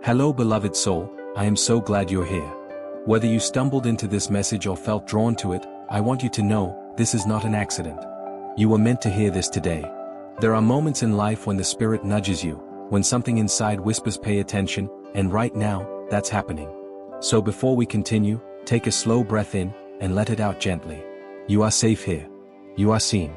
Hello beloved soul, I am so glad you're here. Whether you stumbled into this message or felt drawn to it, I want you to know, this is not an accident. You were meant to hear this today. There are moments in life when the Spirit nudges you, when something inside whispers pay attention, and right now, that's happening. So before we continue, take a slow breath in, and let it out gently. You are safe here. You are seen.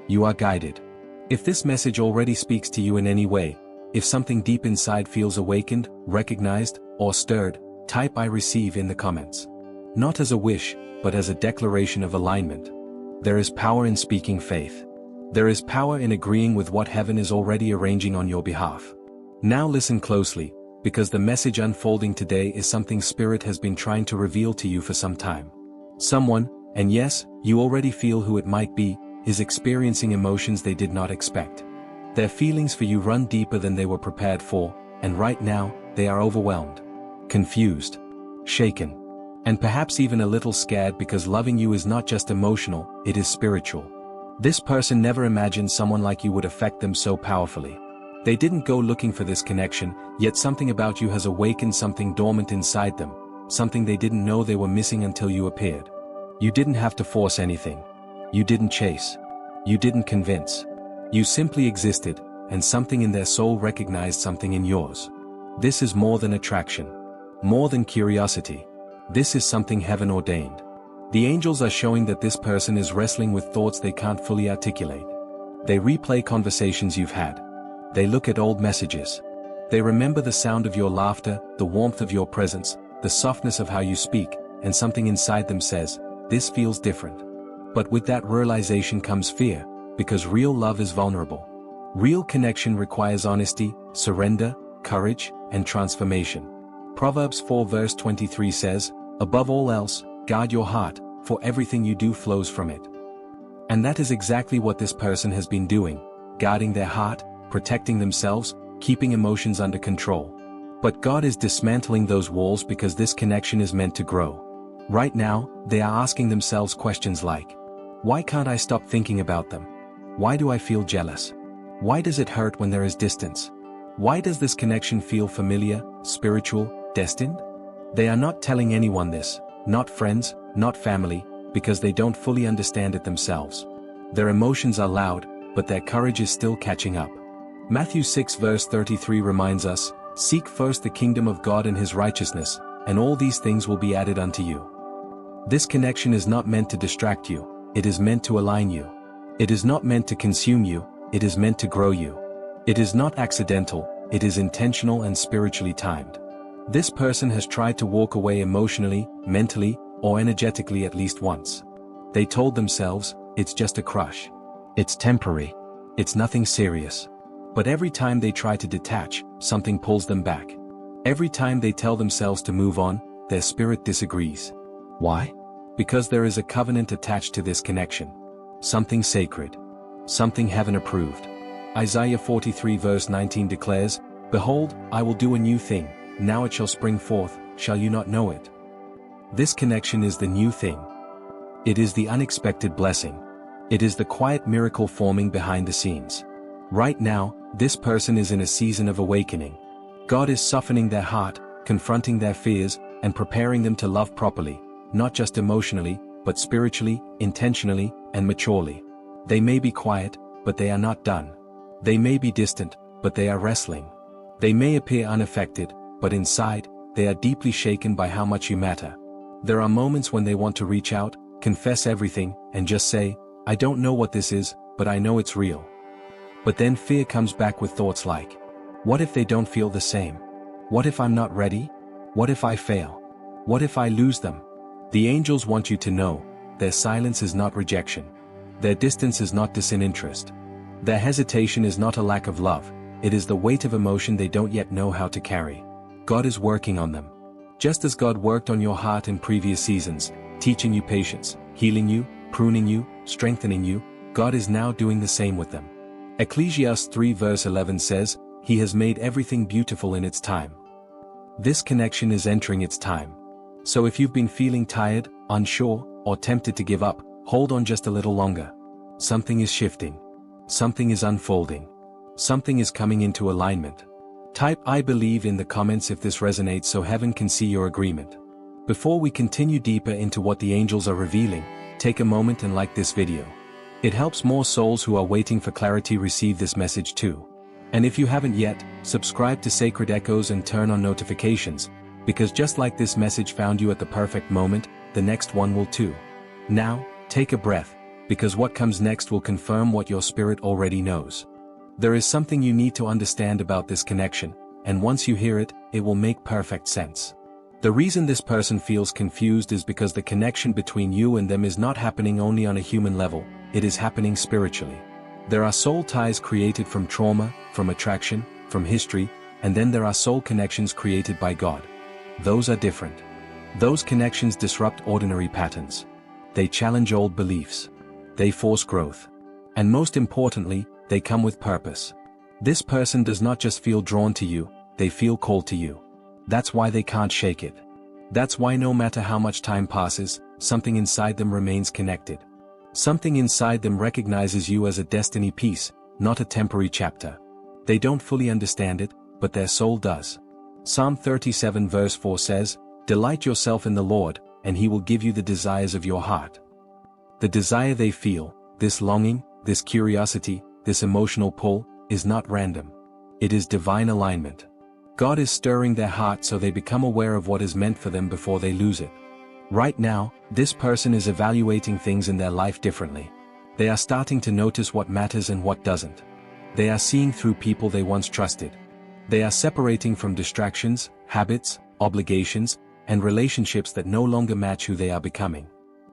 You are guided. If this message already speaks to you in any way, if something deep inside feels awakened, recognized, or stirred, type "I receive" in the comments. Not as a wish, but as a declaration of alignment. There is power in speaking faith. There is power in agreeing with what heaven is already arranging on your behalf. Now listen closely, because the message unfolding today is something Spirit has been trying to reveal to you for some time. Someone, and yes, you already feel who it might be, is experiencing emotions they did not expect. Their feelings for you run deeper than they were prepared for, and right now, they are overwhelmed, confused, shaken, and perhaps even a little scared because loving you is not just emotional, it is spiritual. This person never imagined someone like you would affect them so powerfully. They didn't go looking for this connection, yet something about you has awakened something dormant inside them, something they didn't know they were missing until you appeared. You didn't have to force anything. You didn't chase. You didn't convince. You simply existed, and something in their soul recognized something in yours. This is more than attraction. More than curiosity. This is something heaven ordained. The angels are showing that this person is wrestling with thoughts they can't fully articulate. They replay conversations you've had. They look at old messages. They remember the sound of your laughter, the warmth of your presence, the softness of how you speak, and something inside them says, "This feels different." But with that realization comes fear, because real love is vulnerable. Real connection requires honesty, surrender, courage, and transformation. Proverbs 4 verse 23 says, "Above all else, guard your heart, for everything you do flows from it." And that is exactly what this person has been doing, guarding their heart, protecting themselves, keeping emotions under control. But God is dismantling those walls because this connection is meant to grow. Right now, they are asking themselves questions like, why can't I stop thinking about them? Why do I feel jealous? Why does it hurt when there is distance? Why does this connection feel familiar, spiritual, destined? They are not telling anyone this, not friends, not family, because they don't fully understand it themselves. Their emotions are loud, but their courage is still catching up. Matthew 6 verse 33 reminds us, "Seek first the kingdom of God and His righteousness, and all these things will be added unto you." This connection is not meant to distract you, it is meant to align you. It is not meant to consume you, it is meant to grow you. It is not accidental, it is intentional and spiritually timed. This person has tried to walk away emotionally, mentally, or energetically at least once. They told themselves, it's just a crush. It's temporary. It's nothing serious. But every time they try to detach, something pulls them back. Every time they tell themselves to move on, their spirit disagrees. Why? Because there is a covenant attached to this connection. Something sacred. Something heaven approved. Isaiah 43 verse 19 declares, "Behold, I will do a new thing, now it shall spring forth, shall you not know it?" This connection is the new thing. It is the unexpected blessing. It is the quiet miracle forming behind the scenes. Right now, this person is in a season of awakening. God is softening their heart, confronting their fears, and preparing them to love properly, not just emotionally, but spiritually, intentionally, and maturely. They may be quiet, but they are not done. They may be distant, but they are wrestling. They may appear unaffected, but inside, they are deeply shaken by how much you matter. There are moments when they want to reach out, confess everything, and just say, "I don't know what this is, but I know it's real." But then fear comes back with thoughts like, what if they don't feel the same? What if I'm not ready? What if I fail? What if I lose them? The angels want you to know, their silence is not rejection. Their distance is not disinterest. Their hesitation is not a lack of love, it is the weight of emotion they don't yet know how to carry. God is working on them. Just as God worked on your heart in previous seasons, teaching you patience, healing you, pruning you, strengthening you, God is now doing the same with them. Ecclesiastes 3 verse 11 says, "He has made everything beautiful in its time." This connection is entering its time. So if you've been feeling tired, unsure, or tempted to give up, hold on just a little longer. Something is shifting. Something is unfolding. Something is coming into alignment. Type "I believe" in the comments if this resonates so heaven can see your agreement. Before we continue deeper into what the angels are revealing, take a moment and like this video. It helps more souls who are waiting for clarity receive this message too. And if you haven't yet, subscribe to Sacred Echoes and turn on notifications, because just like this message found you at the perfect moment, the next one will too. Now, take a breath, because what comes next will confirm what your spirit already knows. There is something you need to understand about this connection, and once you hear it, it will make perfect sense. The reason this person feels confused is because the connection between you and them is not happening only on a human level, it is happening spiritually. There are soul ties created from trauma, from attraction, from history, and then there are soul connections created by God. Those are different. Those connections disrupt ordinary patterns. They challenge old beliefs. They force growth. And most importantly, they come with purpose. This person does not just feel drawn to you, they feel called to you. That's why they can't shake it. That's why no matter how much time passes, something inside them remains connected. Something inside them recognizes you as a destiny piece, not a temporary chapter. They don't fully understand it, but their soul does. Psalm 37 verse 4 says, "Delight yourself in the Lord, and He will give you the desires of your heart." The desire they feel, this longing, this curiosity, this emotional pull, is not random. It is divine alignment. God is stirring their heart so they become aware of what is meant for them before they lose it. Right now, this person is evaluating things in their life differently. They are starting to notice what matters and what doesn't. They are seeing through people they once trusted. They are separating from distractions, habits, obligations, and relationships that no longer match who they are becoming.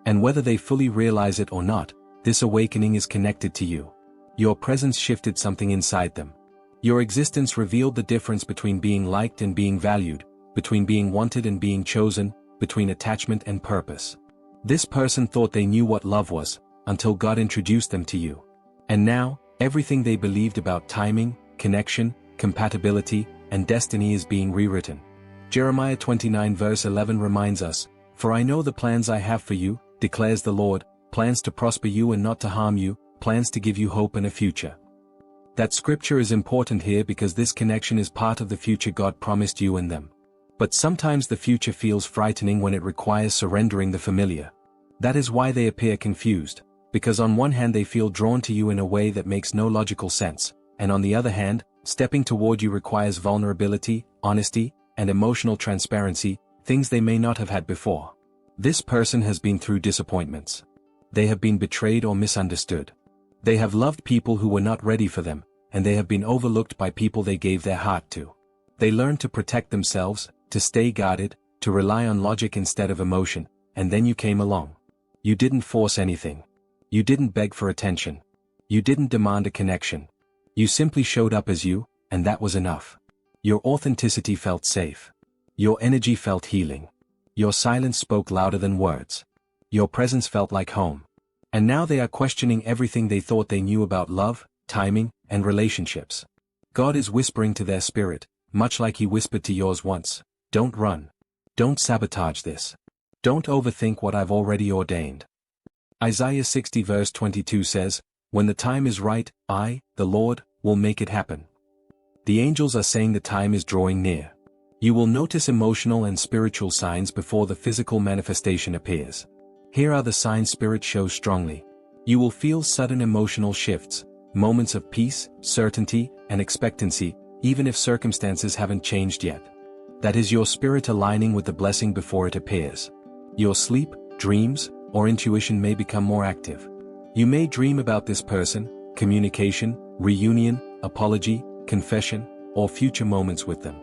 And whether they fully realize it or not, this awakening is connected to you. Your presence shifted something inside them. Your existence revealed the difference between being liked and being valued, between being wanted and being chosen, between attachment and purpose. This person thought they knew what love was, until God introduced them to you. And now, everything they believed about timing, connection, compatibility, and destiny is being rewritten. Jeremiah 29 verse 11 reminds us, "For I know the plans I have for you, declares the Lord, plans to prosper you and not to harm you, plans to give you hope and a future." That scripture is important here because this connection is part of the future God promised you and them. But sometimes the future feels frightening when it requires surrendering the familiar. That is why they appear confused, because on one hand they feel drawn to you in a way that makes no logical sense, and on the other hand, stepping toward you requires vulnerability, honesty, and emotional transparency, things they may not have had before. This person has been through disappointments. They have been betrayed or misunderstood. They have loved people who were not ready for them, and they have been overlooked by people they gave their heart to. They learned to protect themselves, to stay guarded, to rely on logic instead of emotion, and then you came along. You didn't force anything. You didn't beg for attention. You didn't demand a connection. You simply showed up as you, and that was enough. Your authenticity felt safe. Your energy felt healing. Your silence spoke louder than words. Your presence felt like home. And now they are questioning everything they thought they knew about love, timing, and relationships. God is whispering to their spirit, much like He whispered to yours once, "Don't run. Don't sabotage this. Don't overthink what I've already ordained." Isaiah 60 verse 22 says, "When the time is right, I, the Lord, will make it happen." The angels are saying the time is drawing near. You will notice emotional and spiritual signs before the physical manifestation appears. Here are the signs Spirit shows strongly. You will feel sudden emotional shifts, moments of peace, certainty, and expectancy, even if circumstances haven't changed yet. That is your spirit aligning with the blessing before it appears. Your sleep, dreams, or intuition may become more active. You may dream about this person, communication, reunion, apology, confession, or future moments with them.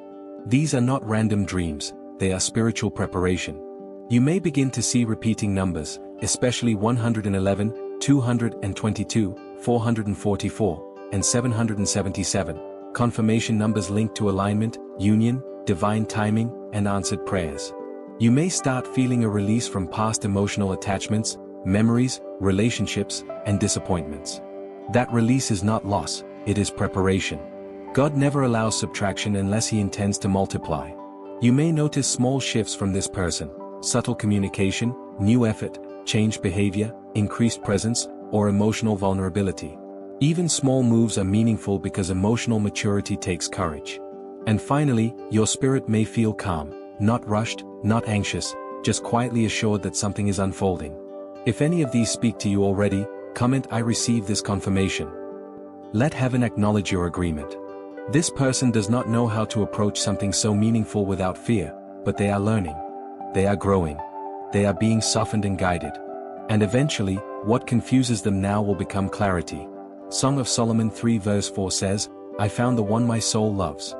These are not random dreams, they are spiritual preparation. You may begin to see repeating numbers, especially 111, 222, 444, and 777, confirmation numbers linked to alignment, union, divine timing, and answered prayers. You may start feeling a release from past emotional attachments, memories, relationships, and disappointments. That release is not loss, it is preparation. God never allows subtraction unless He intends to multiply. You may notice small shifts from this person, subtle communication, new effort, changed behavior, increased presence, or emotional vulnerability. Even small moves are meaningful because emotional maturity takes courage. And finally, your spirit may feel calm, not rushed, not anxious, just quietly assured that something is unfolding. If any of these speak to you already, comment "I receive this confirmation." Let heaven acknowledge your agreement. This person does not know how to approach something so meaningful without fear, but they are learning. They are growing. They are being softened and guided. And eventually, what confuses them now will become clarity. Song of Solomon 3 verse 4 says, "I found the one my soul loves."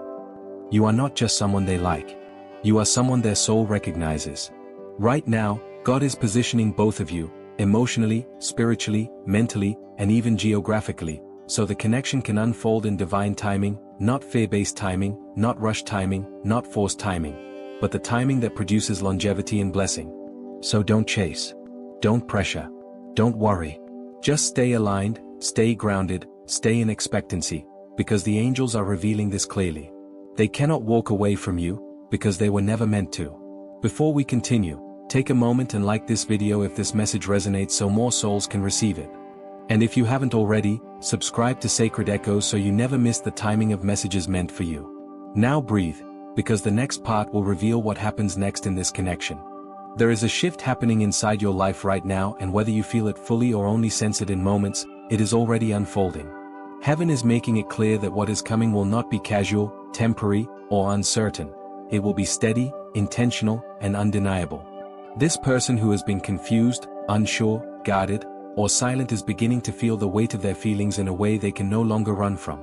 You are not just someone they like. You are someone their soul recognizes. Right now, God is positioning both of you, emotionally, spiritually, mentally, and even geographically, so the connection can unfold in divine timing, not fear-based timing, not rushed timing, not forced timing, but the timing that produces longevity and blessing. So don't chase. Don't pressure. Don't worry. Just stay aligned, stay grounded, stay in expectancy, because the angels are revealing this clearly. They cannot walk away from you, because they were never meant to. Before we continue, take a moment and like this video if this message resonates so more souls can receive it. And if you haven't already, subscribe to Sacred Echoes so you never miss the timing of messages meant for you. Now breathe, because the next part will reveal what happens next in this connection. There is a shift happening inside your life right now, and whether you feel it fully or only sense it in moments, it is already unfolding. Heaven is making it clear that what is coming will not be casual, temporary, or uncertain. It will be steady, intentional, and undeniable. This person who has been confused, unsure, guarded, or silent is beginning to feel the weight of their feelings in a way they can no longer run from.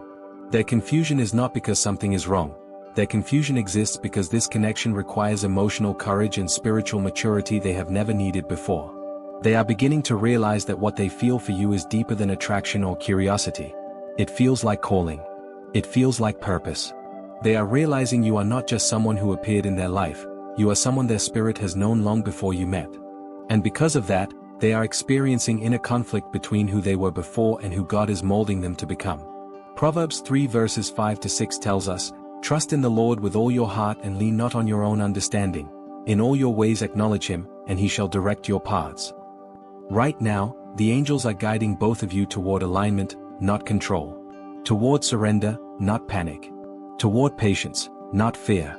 Their confusion is not because something is wrong. Their confusion exists because this connection requires emotional courage and spiritual maturity they have never needed before. They are beginning to realize that what they feel for you is deeper than attraction or curiosity. It feels like calling. It feels like purpose. They are realizing you are not just someone who appeared in their life, you are someone their spirit has known long before you met. And because of that, they are experiencing inner conflict between who they were before and who God is molding them to become. Proverbs 3 verses 5 to 6 tells us, "Trust in the Lord with all your heart and lean not on your own understanding. In all your ways acknowledge Him, and He shall direct your paths." Right now, the angels are guiding both of you toward alignment, not control. Toward surrender, not panic. Toward patience, not fear.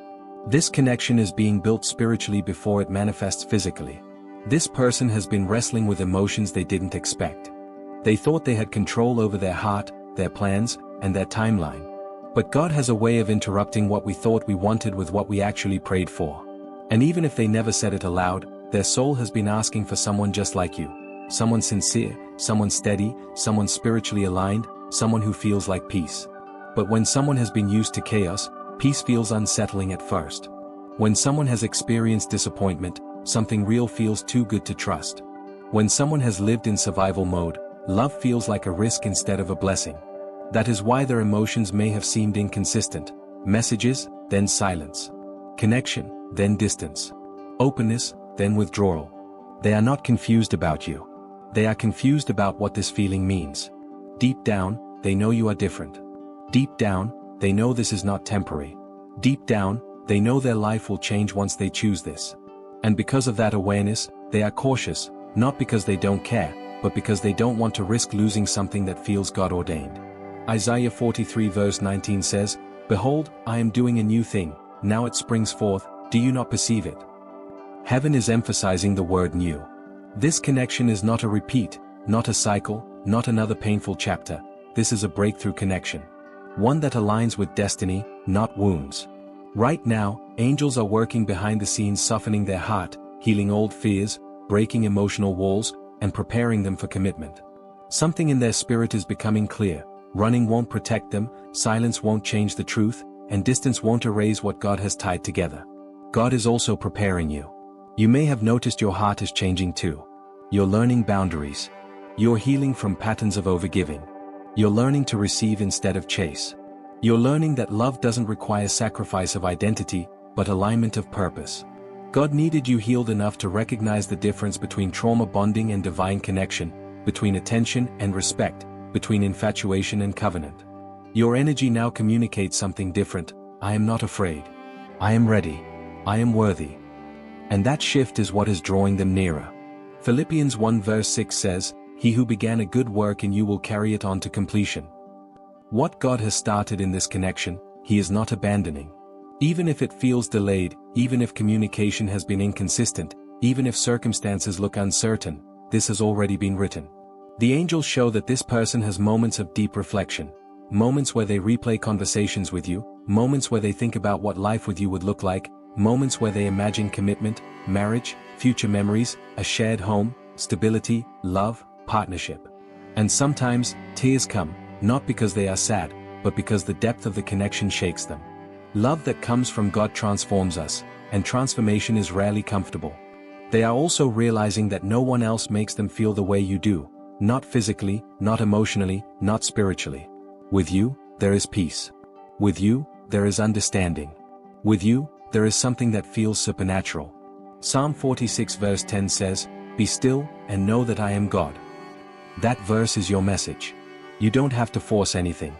This connection is being built spiritually before it manifests physically. This person has been wrestling with emotions they didn't expect. They thought they had control over their heart, their plans, and their timeline. But God has a way of interrupting what we thought we wanted with what we actually prayed for. And even if they never said it aloud, their soul has been asking for someone just like you. Someone sincere, someone steady, someone spiritually aligned, someone who feels like peace. But when someone has been used to chaos, peace feels unsettling at first. When someone has experienced disappointment, something real feels too good to trust. When someone has lived in survival mode, love feels like a risk instead of a blessing. That is why their emotions may have seemed inconsistent. Messages, then silence. Connection, then distance. Openness, then withdrawal. They are not confused about you. They are confused about what this feeling means. Deep down, they know you are different. Deep down, they know this is not temporary. Deep down, they know their life will change once they choose this. And because of that awareness, they are cautious, not because they don't care, but because they don't want to risk losing something that feels God-ordained. Isaiah 43 verse 19 says, "Behold, I am doing a new thing, now it springs forth, do you not perceive it?" Heaven is emphasizing the word new. This connection is not a repeat, not a cycle, not another painful chapter. This is a breakthrough connection. One that aligns with destiny, not wounds. Right now, angels are working behind the scenes, softening their heart, healing old fears, breaking emotional walls, and preparing them for commitment. Something in their spirit is becoming clear. Running won't protect them, silence won't change the truth, and distance won't erase what God has tied together. God is also preparing you. You may have noticed your heart is changing too. You're learning boundaries. You're healing from patterns of overgiving. You're learning to receive instead of chase. You're learning that love doesn't require sacrifice of identity, but alignment of purpose. God needed you healed enough to recognize the difference between trauma bonding and divine connection, between attention and respect, between infatuation and covenant. Your energy now communicates something different. I am not afraid. I am ready. I am worthy. And that shift is what is drawing them nearer. Philippians 1 verse 6 says, "He who began a good work in you will carry it on to completion." What God has started in this connection, He is not abandoning. Even if it feels delayed, even if communication has been inconsistent, even if circumstances look uncertain, this has already been written. The angels show that this person has moments of deep reflection, moments where they replay conversations with you, moments where they think about what life with you would look like, moments where they imagine commitment, marriage, future memories, a shared home, stability, love, partnership. And sometimes, tears come, not because they are sad, but because the depth of the connection shakes them. Love that comes from God transforms us, and transformation is rarely comfortable. They are also realizing that no one else makes them feel the way you do, not physically, not emotionally, not spiritually. With you, there is peace. With you, there is understanding. With you, there is something that feels supernatural. Psalm 46 verse 10 says, "Be still, and know that I am God." That verse is your message. You don't have to force anything.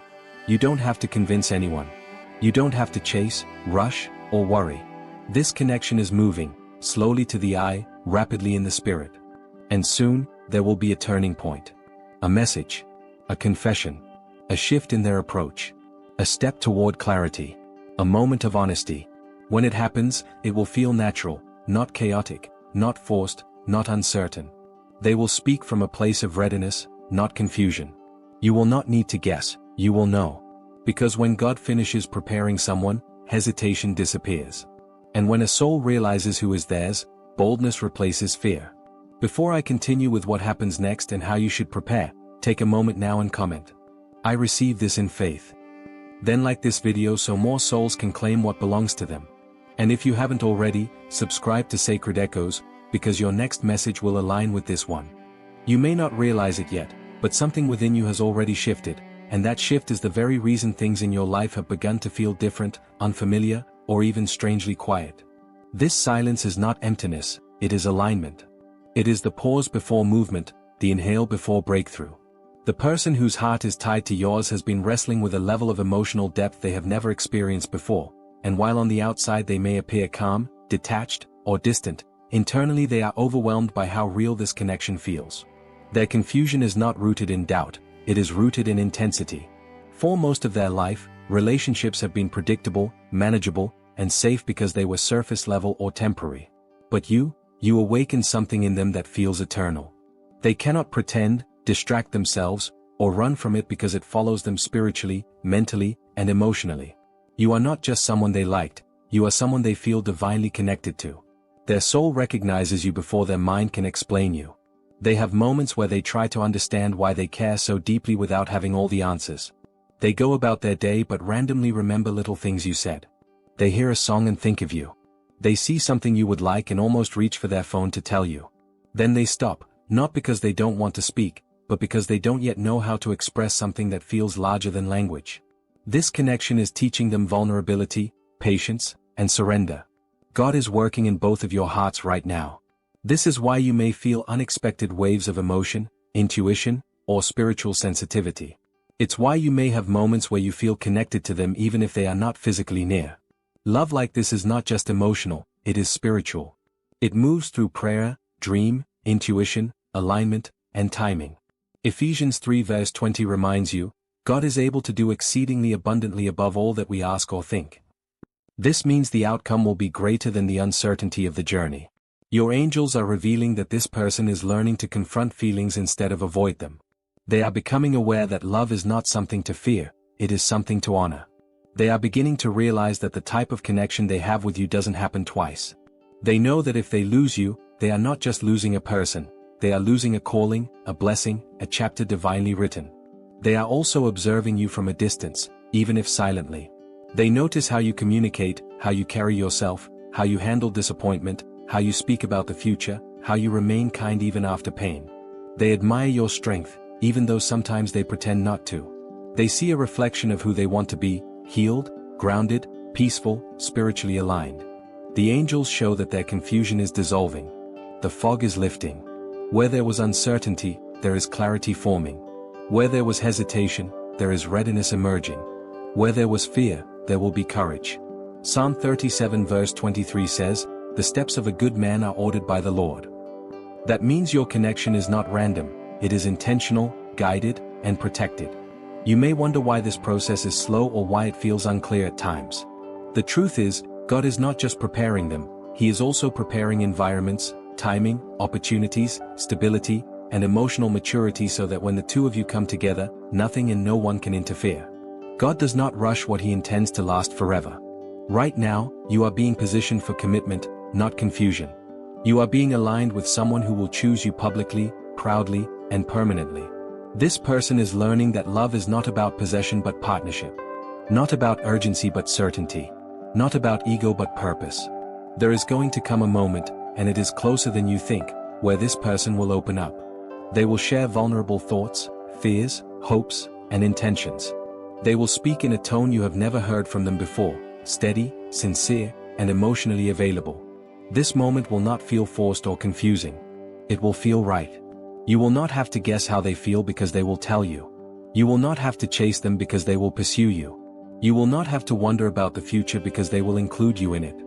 You don't have to convince anyone. You don't have to chase, rush, or worry. This connection is moving, slowly to the eye, rapidly in the spirit. And soon, there will be a turning point. A message. A confession. A shift in their approach. A step toward clarity. A moment of honesty. When it happens, it will feel natural, not chaotic, not forced, not uncertain. They will speak from a place of readiness, not confusion. You will not need to guess, you will know. Because when God finishes preparing someone, hesitation disappears. And when a soul realizes who is theirs, boldness replaces fear. Before I continue with what happens next and how you should prepare, take a moment now and comment. I receive this in faith. Then like this video so more souls can claim what belongs to them. And if you haven't already, subscribe to Sacred Echoes, because your next message will align with this one. You may not realize it yet, but something within you has already shifted, and that shift is the very reason things in your life have begun to feel different, unfamiliar, or even strangely quiet. This silence is not emptiness, it is alignment. It is the pause before movement, the inhale before breakthrough. The person whose heart is tied to yours has been wrestling with a level of emotional depth they have never experienced before, and while on the outside they may appear calm, detached, or distant, internally they are overwhelmed by how real this connection feels. Their confusion is not rooted in doubt, it is rooted in intensity. For most of their life, relationships have been predictable, manageable, and safe because they were surface level or temporary. But you awaken something in them that feels eternal. They cannot pretend, distract themselves, or run from it because it follows them spiritually, mentally, and emotionally. You are not just someone they liked, you are someone they feel divinely connected to. Their soul recognizes you before their mind can explain you. They have moments where they try to understand why they care so deeply without having all the answers. They go about their day but randomly remember little things you said. They hear a song and think of you. They see something you would like and almost reach for their phone to tell you. Then they stop, not because they don't want to speak, but because they don't yet know how to express something that feels larger than language. This connection is teaching them vulnerability, patience, and surrender. God is working in both of your hearts right now. This is why you may feel unexpected waves of emotion, intuition, or spiritual sensitivity. It's why you may have moments where you feel connected to them even if they are not physically near. Love like this is not just emotional, it is spiritual. It moves through prayer, dream, intuition, alignment, and timing. Ephesians 3 verse 20 reminds you, God is able to do exceedingly abundantly above all that we ask or think. This means the outcome will be greater than the uncertainty of the journey. Your angels are revealing that this person is learning to confront feelings instead of avoid them. They are becoming aware that love is not something to fear, it is something to honor. They are beginning to realize that the type of connection they have with you doesn't happen twice. They know that if they lose you, they are not just losing a person, they are losing a calling, a blessing, a chapter divinely written. They are also observing you from a distance, even if silently. They notice how you communicate, how you carry yourself, how you handle disappointment, how you speak about the future, how you remain kind even after pain. They admire your strength, even though sometimes they pretend not to. They see a reflection of who they want to be, healed, grounded, peaceful, spiritually aligned. The angels show that their confusion is dissolving. The fog is lifting. Where there was uncertainty, there is clarity forming. Where there was hesitation, there is readiness emerging. Where there was fear, there will be courage. Psalm 37 verse 23 says, "The steps of a good man are ordered by the Lord." That means your connection is not random, it is intentional, guided, and protected. You may wonder why this process is slow or why it feels unclear at times. The truth is, God is not just preparing them, He is also preparing environments, timing, opportunities, stability, and emotional maturity so that when the two of you come together, nothing and no one can interfere. God does not rush what He intends to last forever. Right now, you are being positioned for commitment, not confusion. You are being aligned with someone who will choose you publicly, proudly, and permanently. This person is learning that love is not about possession but partnership. Not about urgency but certainty. Not about ego but purpose. There is going to come a moment, and it is closer than you think, where this person will open up. They will share vulnerable thoughts, fears, hopes, and intentions. They will speak in a tone you have never heard from them before, steady, sincere, and emotionally available. This moment will not feel forced or confusing. It will feel right. You will not have to guess how they feel because they will tell you. You will not have to chase them because they will pursue you. You will not have to wonder about the future because they will include you in it.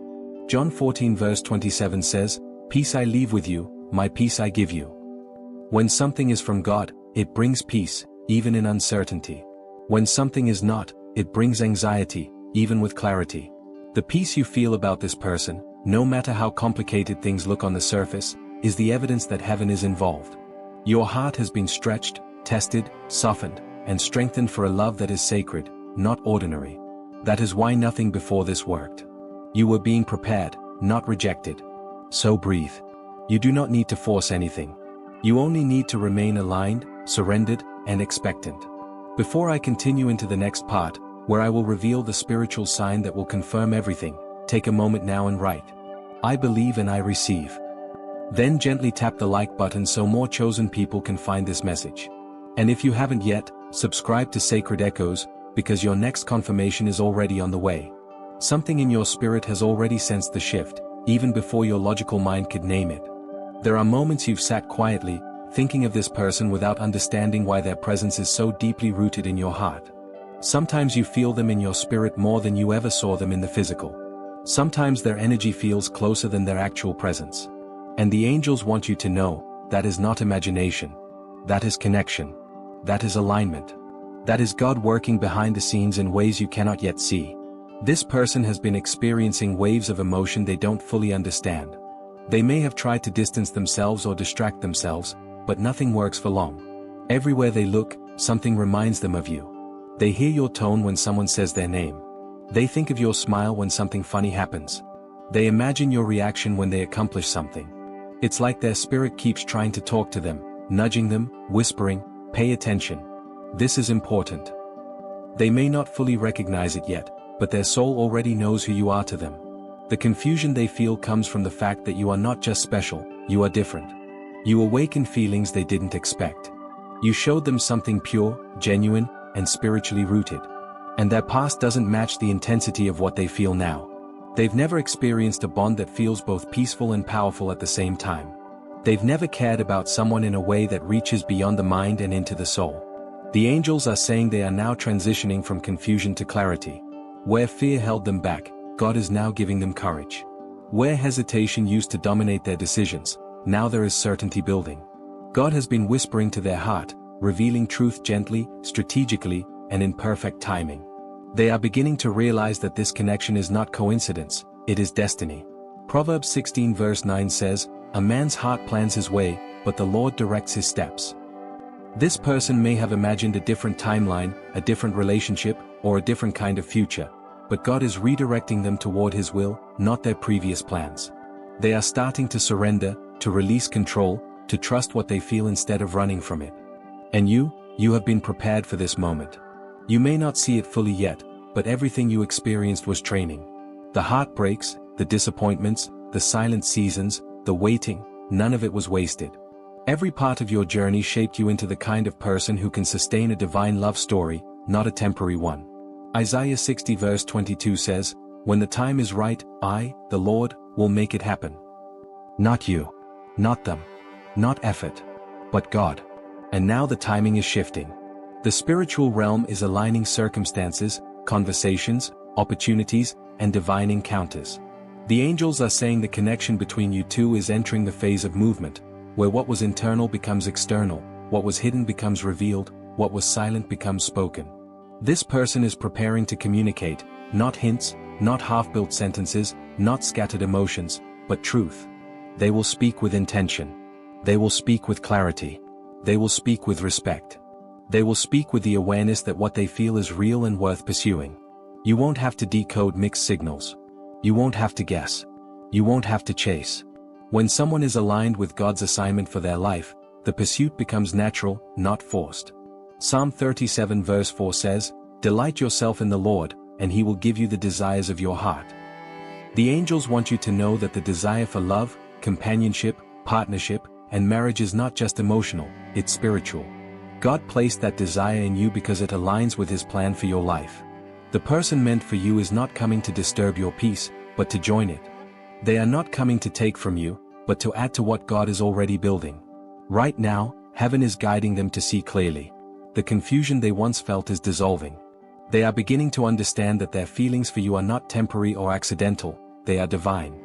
John 14 verse 27 says, "Peace I leave with you, my peace I give you." When something is from God, it brings peace, even in uncertainty. When something is not, it brings anxiety, even with clarity. The peace you feel about this person, no matter how complicated things look on the surface, is the evidence that heaven is involved. Your heart has been stretched, tested, softened, and strengthened for a love that is sacred, not ordinary. That is why nothing before this worked. You were being prepared, not rejected. So breathe. You do not need to force anything. You only need to remain aligned, surrendered, and expectant. Before I continue into the next part, where I will reveal the spiritual sign that will confirm everything, take a moment now and write, "I believe and I receive." Then gently tap the like button so more chosen people can find this message. And if you haven't yet, subscribe to Sacred Echoes, because your next confirmation is already on the way. Something in your spirit has already sensed the shift, even before your logical mind could name it. There are moments you've sat quietly, thinking of this person without understanding why their presence is so deeply rooted in your heart. Sometimes you feel them in your spirit more than you ever saw them in the physical. Sometimes their energy feels closer than their actual presence. And the angels want you to know, that is not imagination. That is connection. That is alignment. That is God working behind the scenes in ways you cannot yet see. This person has been experiencing waves of emotion they don't fully understand. They may have tried to distance themselves or distract themselves, but nothing works for long. Everywhere they look, something reminds them of you. They hear your tone when someone says their name. They think of your smile when something funny happens. They imagine your reaction when they accomplish something. It's like their spirit keeps trying to talk to them, nudging them, whispering, "Pay attention. This is important." They may not fully recognize it yet, but their soul already knows who you are to them. The confusion they feel comes from the fact that you are not just special, you are different. You awaken feelings they didn't expect. You showed them something pure, genuine, and spiritually rooted. And their past doesn't match the intensity of what they feel now. They've never experienced a bond that feels both peaceful and powerful at the same time. They've never cared about someone in a way that reaches beyond the mind and into the soul. The angels are saying they are now transitioning from confusion to clarity. Where fear held them back, God is now giving them courage. Where hesitation used to dominate their decisions, now there is certainty building. God has been whispering to their heart, revealing truth gently, strategically, and in perfect timing. They are beginning to realize that this connection is not coincidence, it is destiny. Proverbs 16 verse 9 says, "A man's heart plans his way, but the Lord directs his steps." This person may have imagined a different timeline, a different relationship, or a different kind of future, but God is redirecting them toward His will, not their previous plans. They are starting to surrender, to release control, to trust what they feel instead of running from it. And you have been prepared for this moment. You may not see it fully yet, but everything you experienced was training. The heartbreaks, the disappointments, the silent seasons, the waiting, none of it was wasted. Every part of your journey shaped you into the kind of person who can sustain a divine love story, not a temporary one. Isaiah 60 verse 22 says, "When the time is right, I, the Lord, will make it happen." Not you. Not them. Not effort. But God. And now the timing is shifting. The spiritual realm is aligning circumstances, conversations, opportunities, and divine encounters. The angels are saying the connection between you two is entering the phase of movement, where what was internal becomes external, what was hidden becomes revealed, what was silent becomes spoken. This person is preparing to communicate, not hints, not half-built sentences, not scattered emotions, but truth. They will speak with intention. They will speak with clarity. They will speak with respect. They will speak with the awareness that what they feel is real and worth pursuing. You won't have to decode mixed signals. You won't have to guess. You won't have to chase. When someone is aligned with God's assignment for their life, the pursuit becomes natural, not forced. Psalm 37 verse 4 says, "Delight yourself in the Lord, and He will give you the desires of your heart." The angels want you to know that the desire for love, companionship, partnership, and marriage is not just emotional, it's spiritual. God placed that desire in you because it aligns with His plan for your life. The person meant for you is not coming to disturb your peace, but to join it. They are not coming to take from you, but to add to what God is already building. Right now, heaven is guiding them to see clearly. The confusion they once felt is dissolving. They are beginning to understand that their feelings for you are not temporary or accidental, they are divine.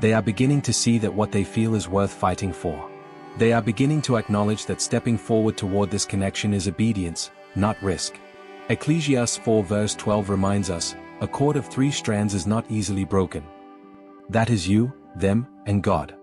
They are beginning to see that what they feel is worth fighting for. They are beginning to acknowledge that stepping forward toward this connection is obedience, not risk. Ecclesiastes 4 verse 12 reminds us, "A cord of 3 strands is not easily broken." That is you, them, and God.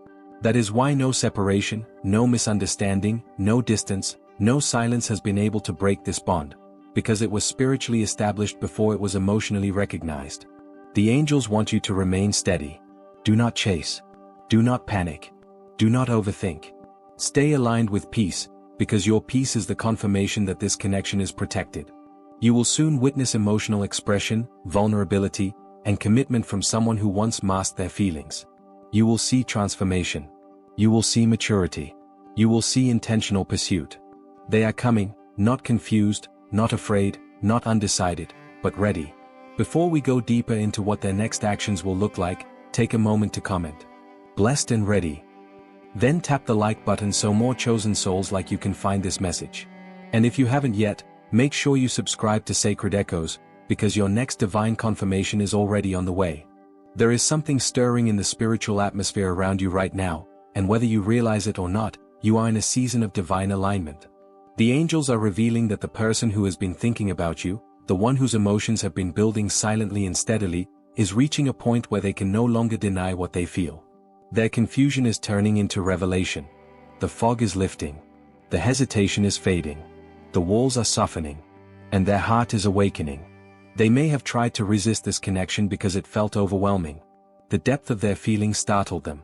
That is why no separation, no misunderstanding, no distance, no silence has been able to break this bond, because it was spiritually established before it was emotionally recognized. The angels want you to remain steady. Do not chase. Do not panic. Do not overthink. Stay aligned with peace, because your peace is the confirmation that this connection is protected. You will soon witness emotional expression, vulnerability, and commitment from someone who once masked their feelings. You will see transformation. You will see maturity. You will see intentional pursuit. They are coming, not confused, not afraid, not undecided, but ready. Before we go deeper into what their next actions will look like, take a moment to comment. Blessed and ready. Then tap the like button so more chosen souls like you can find this message. And if you haven't yet, make sure you subscribe to Sacred Echoes, because your next divine confirmation is already on the way. There is something stirring in the spiritual atmosphere around you right now, and whether you realize it or not, you are in a season of divine alignment. The angels are revealing that the person who has been thinking about you, the one whose emotions have been building silently and steadily, is reaching a point where they can no longer deny what they feel. Their confusion is turning into revelation. The fog is lifting. The hesitation is fading. The walls are softening. And their heart is awakening. They may have tried to resist this connection because it felt overwhelming. The depth of their feelings startled them.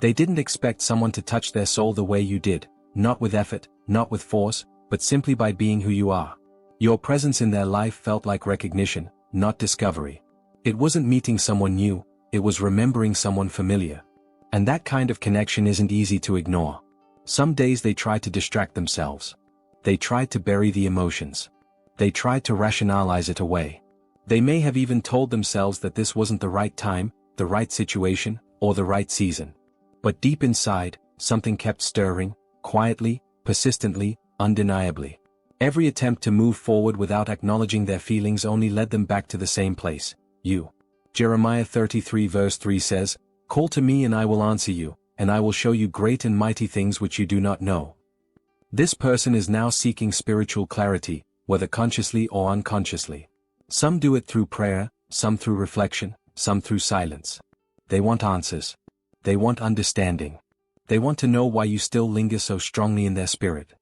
They didn't expect someone to touch their soul the way you did, not with effort, not with force, but simply by being who you are. Your presence in their life felt like recognition, not discovery. It wasn't meeting someone new, it was remembering someone familiar. And that kind of connection isn't easy to ignore. Some days they tried to distract themselves. They tried to bury the emotions. They tried to rationalize it away. They may have even told themselves that this wasn't the right time, the right situation, or the right season. But deep inside, something kept stirring, quietly, persistently, undeniably. Every attempt to move forward without acknowledging their feelings only led them back to the same place, you. Jeremiah 33 verse 3 says, "Call to me and I will answer you, and I will show you great and mighty things which you do not know." This person is now seeking spiritual clarity, whether consciously or unconsciously. Some do it through prayer, some through reflection, some through silence. They want answers. They want understanding. They want to know why you still linger so strongly in their spirit.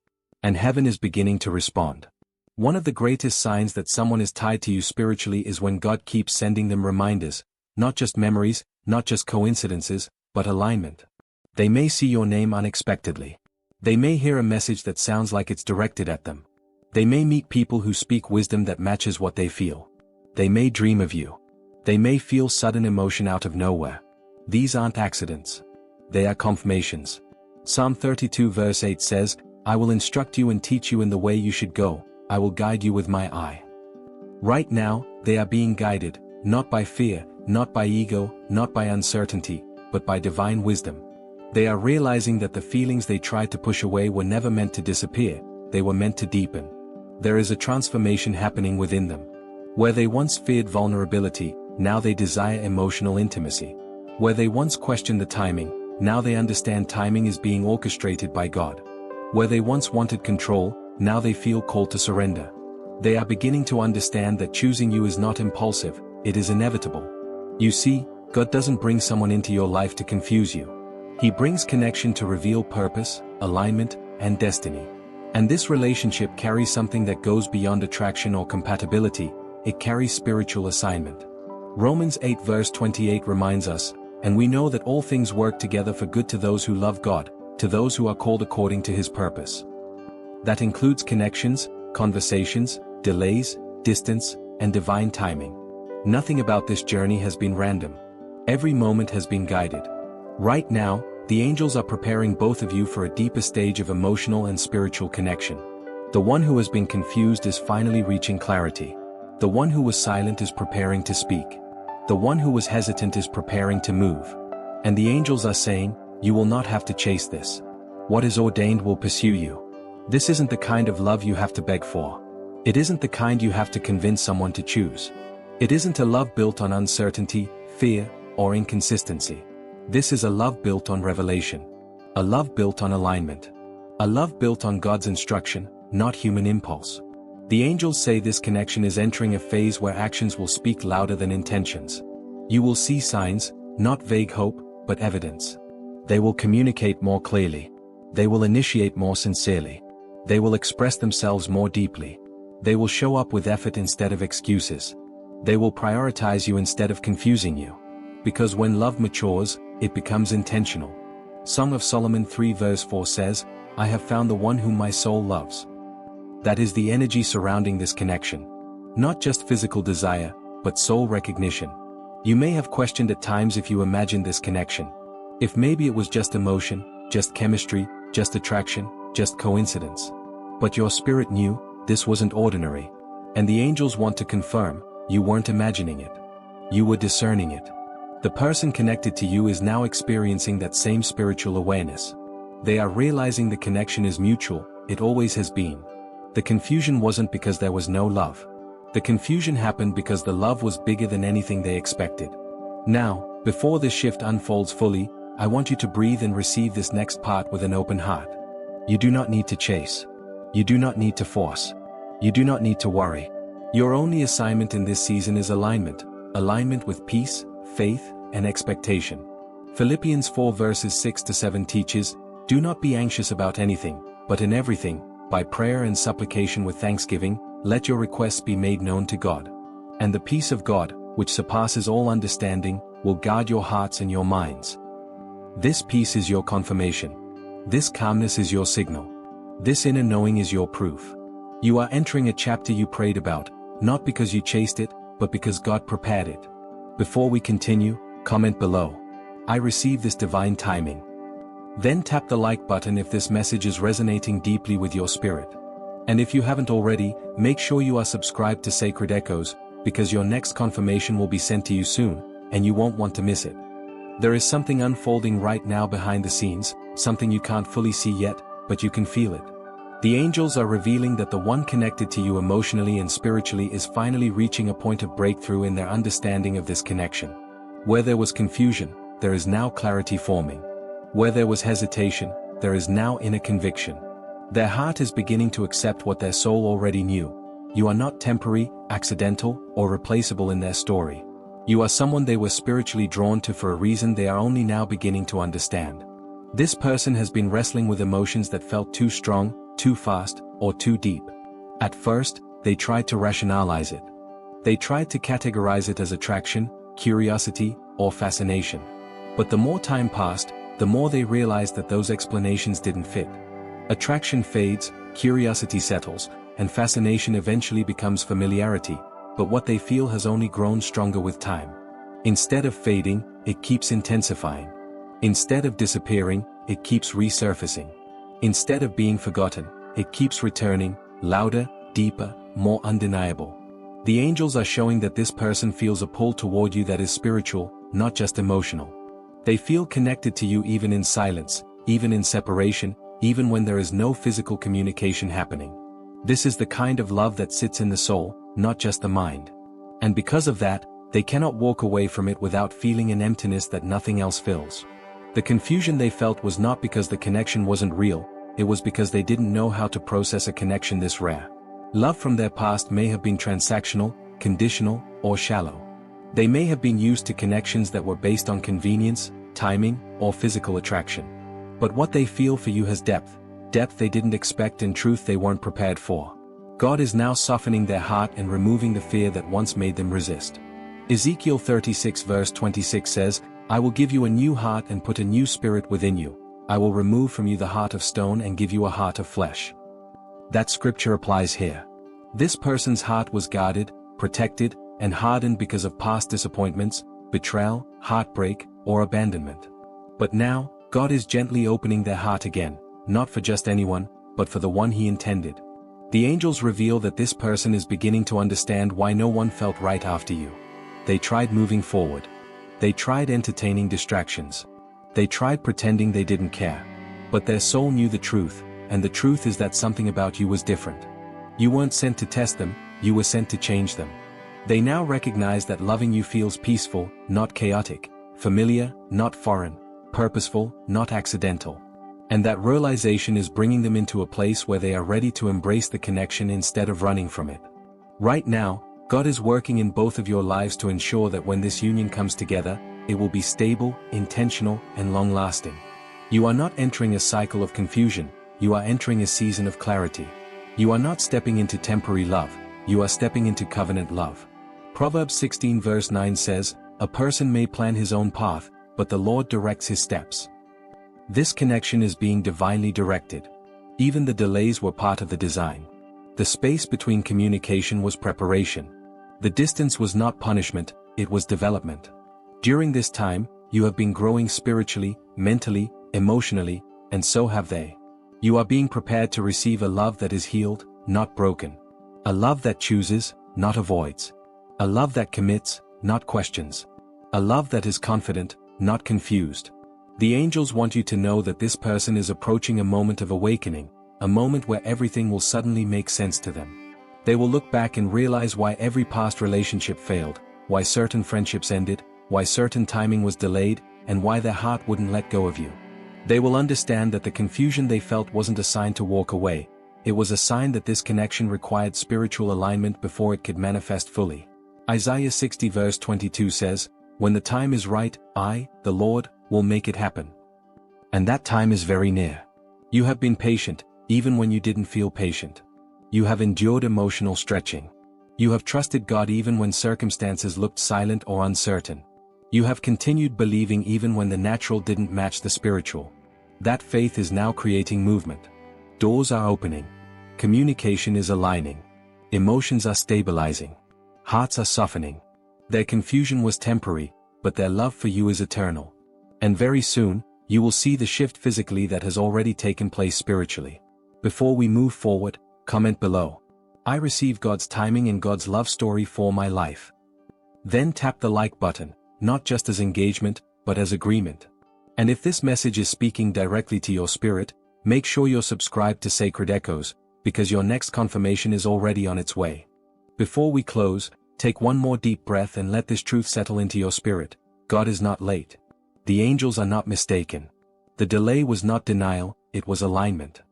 And heaven is beginning to respond. One of the greatest signs that someone is tied to you spiritually is when God keeps sending them reminders, not just memories, not just coincidences, but alignment. They may see your name unexpectedly. They may hear a message that sounds like it's directed at them. They may meet people who speak wisdom that matches what they feel. They may dream of you. They may feel sudden emotion out of nowhere. These aren't accidents. They are confirmations. Psalm 32 verse 8 says, "I will instruct you and teach you in the way you should go, I will guide you with my eye." Right now, they are being guided, not by fear, not by ego, not by uncertainty, but by divine wisdom. They are realizing that the feelings they tried to push away were never meant to disappear, they were meant to deepen. There is a transformation happening within them. Where they once feared vulnerability, now they desire emotional intimacy. Where they once questioned the timing, now they understand timing is being orchestrated by God. Where they once wanted control, now they feel called to surrender. They are beginning to understand that choosing you is not impulsive, it is inevitable. You see, God doesn't bring someone into your life to confuse you. He brings connection to reveal purpose, alignment, and destiny. And this relationship carries something that goes beyond attraction or compatibility, it carries spiritual assignment. Romans 8 verse 28 reminds us, and we know that all things work together for good to those who love God, to those who are called according to His purpose. That includes connections, conversations, delays, distance, and divine timing. Nothing about this journey has been random. Every moment has been guided. Right now, the angels are preparing both of you for a deeper stage of emotional and spiritual connection. The one who has been confused is finally reaching clarity. The one who was silent is preparing to speak. The one who was hesitant is preparing to move. And the angels are saying, you will not have to chase this. What is ordained will pursue you. This isn't the kind of love you have to beg for. It isn't the kind you have to convince someone to choose. It isn't a love built on uncertainty, fear, or inconsistency. This is a love built on revelation. A love built on alignment. A love built on God's instruction, not human impulse. The angels say this connection is entering a phase where actions will speak louder than intentions. You will see signs, not vague hope, but evidence. They will communicate more clearly. They will initiate more sincerely. They will express themselves more deeply. They will show up with effort instead of excuses. They will prioritize you instead of confusing you. Because when love matures, it becomes intentional. Song of Solomon 3 verse 4 says, I have found the one whom my soul loves. That is the energy surrounding this connection. Not just physical desire, but soul recognition. You may have questioned at times if you imagined this connection. If maybe it was just emotion, just chemistry, just attraction, just coincidence. But your spirit knew, this wasn't ordinary. And the angels want to confirm, you weren't imagining it. You were discerning it. The person connected to you is now experiencing that same spiritual awareness. They are realizing the connection is mutual, it always has been. The confusion wasn't because there was no love. The confusion happened because the love was bigger than anything they expected. Now, before this shift unfolds fully, I want you to breathe and receive this next part with an open heart. You do not need to chase. You do not need to force. You do not need to worry. Your only assignment in this season is alignment. Alignment with peace, faith, and expectation. Philippians 4 verses 6 to 7 teaches, do not be anxious about anything, but in everything, by prayer and supplication with thanksgiving, let your requests be made known to God. And the peace of God, which surpasses all understanding, will guard your hearts and your minds. This peace is your confirmation. This calmness is your signal. This inner knowing is your proof. You are entering a chapter you prayed about, not because you chased it, but because God prepared it. Before we continue, comment below. I receive this divine timing. Then tap the like button if this message is resonating deeply with your spirit. And if you haven't already, make sure you are subscribed to Sacred Echoes, because your next confirmation will be sent to you soon, and you won't want to miss it. There is something unfolding right now behind the scenes, something you can't fully see yet, but you can feel it. The angels are revealing that the one connected to you emotionally and spiritually is finally reaching a point of breakthrough in their understanding of this connection. Where there was confusion, there is now clarity forming. Where there was hesitation, there is now inner conviction. Their heart is beginning to accept what their soul already knew. You are not temporary, accidental, or replaceable in their story. You are someone they were spiritually drawn to for a reason they are only now beginning to understand. This person has been wrestling with emotions that felt too strong, too fast, or too deep. At first, they tried to rationalize it. They tried to categorize it as attraction, curiosity, or fascination. But the more time passed, the more they realized that those explanations didn't fit. Attraction fades, curiosity settles, and fascination eventually becomes familiarity, but what they feel has only grown stronger with time. Instead of fading, it keeps intensifying. Instead of disappearing, it keeps resurfacing. Instead of being forgotten, it keeps returning, louder, deeper, more undeniable. The angels are showing that this person feels a pull toward you that is spiritual, not just emotional. They feel connected to you even in silence, even in separation, even when there is no physical communication happening. This is the kind of love that sits in the soul, not just the mind. And because of that, they cannot walk away from it without feeling an emptiness that nothing else fills. The confusion they felt was not because the connection wasn't real, it was because they didn't know how to process a connection this rare. Love from their past may have been transactional, conditional, or shallow. They may have been used to connections that were based on convenience, timing, or physical attraction. But what they feel for you has depth they didn't expect and truth they weren't prepared for. God is now softening their heart and removing the fear that once made them resist. Ezekiel 36 verse 26 says, "I will give you a new heart and put a new spirit within you. I will remove from you the heart of stone and give you a heart of flesh." That scripture applies here. This person's heart was guarded, protected, and hardened because of past disappointments, betrayal, heartbreak, or abandonment. But now, God is gently opening their heart again, not for just anyone, but for the one He intended. The angels reveal that this person is beginning to understand why no one felt right after you. They tried moving forward. They tried entertaining distractions. They tried pretending they didn't care. But their soul knew the truth, and the truth is that something about you was different. You weren't sent to test them, you were sent to change them. They now recognize that loving you feels peaceful, not chaotic, familiar, not foreign, purposeful, not accidental. And that realization is bringing them into a place where they are ready to embrace the connection instead of running from it. Right now, God is working in both of your lives to ensure that when this union comes together, it will be stable, intentional, and long-lasting. You are not entering a cycle of confusion, you are entering a season of clarity. You are not stepping into temporary love, you are stepping into covenant love. Proverbs 16 verse 9 says, "A person may plan his own path, but the Lord directs his steps." This connection is being divinely directed. Even the delays were part of the design. The space between communication was preparation. The distance was not punishment, it was development. During this time, you have been growing spiritually, mentally, emotionally, and so have they. You are being prepared to receive a love that is healed, not broken. A love that chooses, not avoids. A love that commits, not questions. A love that is confident, not confused. The angels want you to know that this person is approaching a moment of awakening, a moment where everything will suddenly make sense to them. They will look back and realize why every past relationship failed, why certain friendships ended, why certain timing was delayed, and why their heart wouldn't let go of you. They will understand that the confusion they felt wasn't a sign to walk away, it was a sign that this connection required spiritual alignment before it could manifest fully. Isaiah 60 verse 22 says, "When the time is right, I, the Lord, will make it happen." And that time is very near. You have been patient, even when you didn't feel patient. You have endured emotional stretching. You have trusted God even when circumstances looked silent or uncertain. You have continued believing even when the natural didn't match the spiritual. That faith is now creating movement. Doors are opening. Communication is aligning. Emotions are stabilizing. Hearts are softening. Their confusion was temporary, but their love for you is eternal. And very soon, you will see the shift physically that has already taken place spiritually. Before we move forward, comment below, "I receive God's timing and God's love story for my life." Then tap the like button, not just as engagement, but as agreement. And if this message is speaking directly to your spirit, make sure you're subscribed to Sacred Echoes, because your next confirmation is already on its way. Before we close, take one more deep breath and let this truth settle into your spirit. God is not late. The angels are not mistaken. The delay was not denial, it was alignment.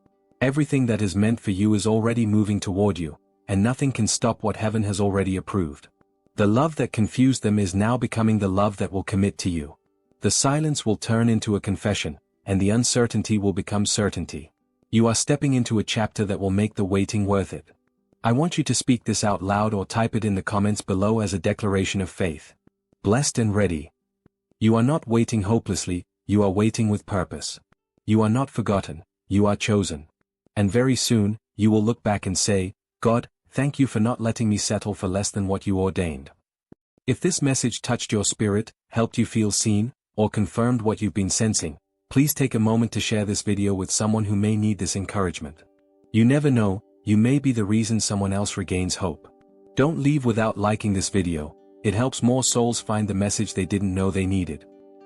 Everything that is meant for you is already moving toward you, and nothing can stop what heaven has already approved. The love that confused them is now becoming the love that will commit to you. The silence will turn into a confession, and the uncertainty will become certainty. You are stepping into a chapter that will make the waiting worth it. I want you to speak this out loud or type it in the comments below as a declaration of faith. Blessed and ready. You are not waiting hopelessly, you are waiting with purpose. You are not forgotten, you are chosen. And very soon, you will look back and say, "God, thank you for not letting me settle for less than what you ordained." If this message touched your spirit, helped you feel seen, or confirmed what you've been sensing, please take a moment to share this video with someone who may need this encouragement. You never know, you may be the reason someone else regains hope. Don't leave without liking this video, it helps more souls find the message they didn't know they needed.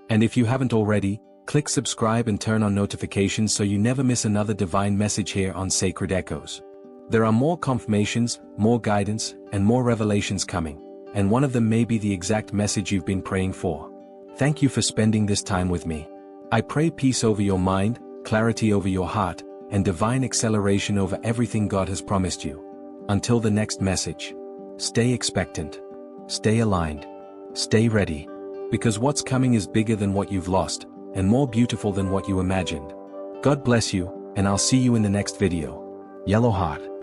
And if you haven't already, click subscribe and turn on notifications so you never miss another divine message here on Sacred Echoes. There are more confirmations, more guidance, and more revelations coming, and one of them may be the exact message you've been praying for. Thank you for spending this time with me. I pray peace over your mind, clarity over your heart, and divine acceleration over everything God has promised you. Until the next message, stay expectant, stay aligned, stay ready, because what's coming is bigger than what you've lost, and more beautiful than what you imagined. God bless you, and I'll see you in the next video. Yellow Heart.